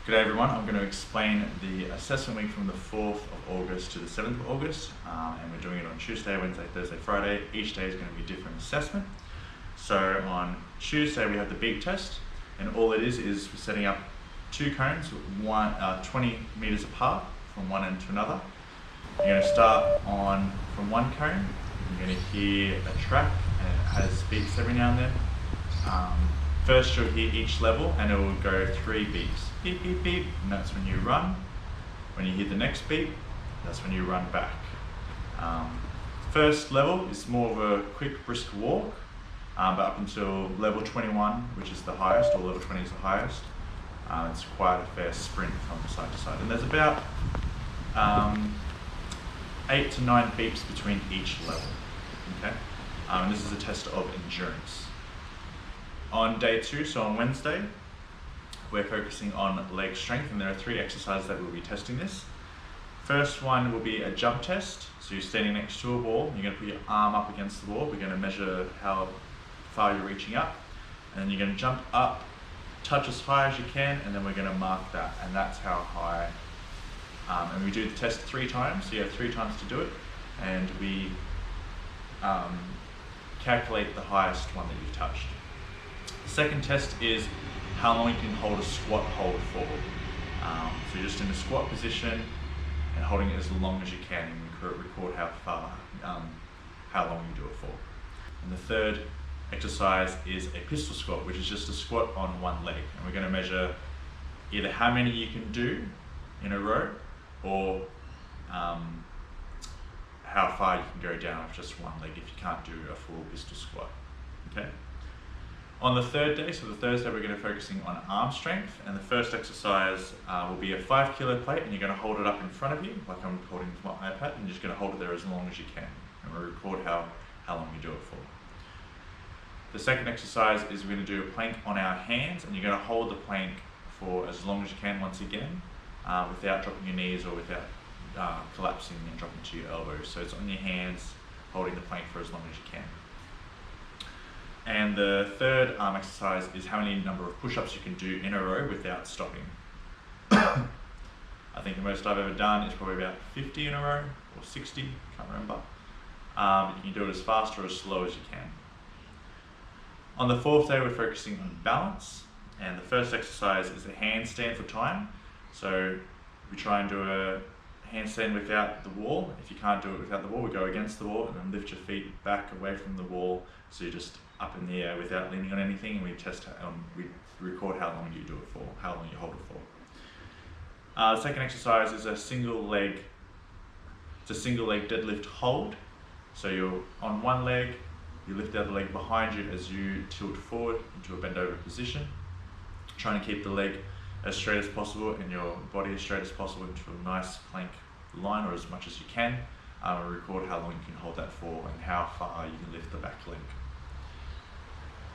G'day everyone, I'm going to explain the assessment week from the 4th of August to the 7th of August, and we're doing it on Tuesday, Wednesday, Thursday, Friday. Each day is going to be a different assessment. So on Tuesday we have the beep test, and all it is we're setting up two cones, 20 meters apart from one end to another. You're going to start from one cone. You're going to hear a track, and it has beeps every now and then. First you'll hear each level and it will go 3 beeps. Beep, beep, beep, and that's when you run. When you hear the next beep, that's when you run back. First level is more of a quick, brisk walk, but up until level 21, which is the highest, or level 20 is the highest, it's quite a fair sprint from side to side. And there's about 8 to 9 beeps between each level. Okay? And this is a test of endurance. On day 2, so on Wednesday, we're focusing on leg strength, and there are 3 exercises that we'll be testing this. First one will be a jump test. So you're standing next to a wall, you're going to put your arm up against the wall, we're going to measure how far you're reaching up, and then you're going to jump up, touch as high as you can, and then we're going to mark that, and that's how high. And we do the test 3 times, so you have 3 times to do it, and we calculate the highest one that you've touched. The second test is how long you can hold a squat hold for. So you're just in a squat position and holding it as long as you can, and you record how long you do it for. And the third exercise is a pistol squat, which is just a squat on one leg. And we're going to measure either how many you can do in a row, or how far you can go down with just one leg if you can't do a full pistol squat. Okay? On the third day, so the Thursday, we're going to be focusing on arm strength, and the first exercise will be a 5 kilo plate, and you're going to hold it up in front of you, like I'm recording with my iPad, and you're just going to hold it there as long as you can, and we'll record how long you do it for. The second exercise is we're going to do a plank on our hands, and you're going to hold the plank for as long as you can once again, without dropping your knees or without collapsing and dropping to your elbows. So it's on your hands, holding the plank for as long as you can. And the third exercise is how many number of push-ups you can do in a row without stopping. I think the most I've ever done is probably about 50 in a row, or 60, can't remember. You can do it as fast or as slow as you can. On the fourth day, we're focusing on balance, and the first exercise is a handstand for time. So we try and do a handstand without the wall. If you can't do it without the wall, we go against the wall and then lift your feet back away from the wall, so you're just up in the air without leaning on anything, and we record how long you do it for, how long you hold it for. The second exercise is a single leg deadlift hold. So you're on one leg, you lift the other leg behind you as you tilt forward into a bend over position, trying to keep the leg as straight as possible and your body as straight as possible into a nice plank line, or as much as you can. Record how long you can hold that for and how far you can lift the back leg.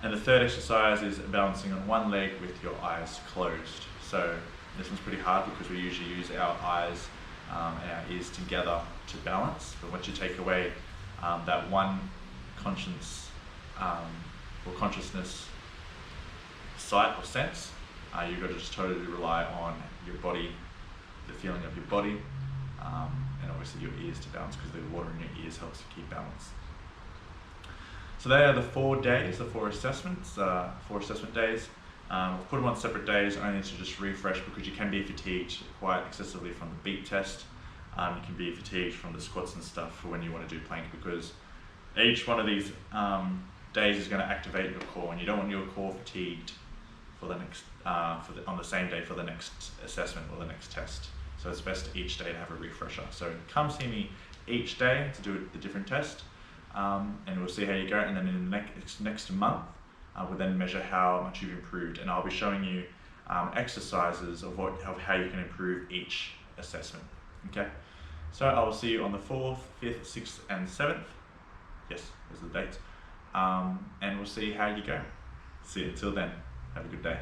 And the third exercise is balancing on one leg with your eyes closed. So this one's pretty hard because we usually use our eyes and our ears together to balance, but once you take away that one consciousness sight or sense, you've got to just totally rely on your body, the feeling of your body, and obviously your ears to balance, because the water in your ears helps to keep balance. So they are the 4 days, the 4 assessments, 4 assessment days. We've put them on separate days only to just refresh, because you can be fatigued quite excessively from the beep test. You can be fatigued from the squats and stuff for when you want to do plank, because each one of these days is going to activate your core, and you don't want your core fatigued for the next on the same day for the next assessment or the next test. So it's best each day to have a refresher. So come see me each day to do the different test, and we'll see how you go. And then in the next month, we'll then measure how much you've improved, and I'll be showing you exercises of how you can improve each assessment. Okay, so I will see you on the 4th, 5th, 6th, and 7th. Yes, those are the dates, and we'll see how you go. See you until then. Have a good day.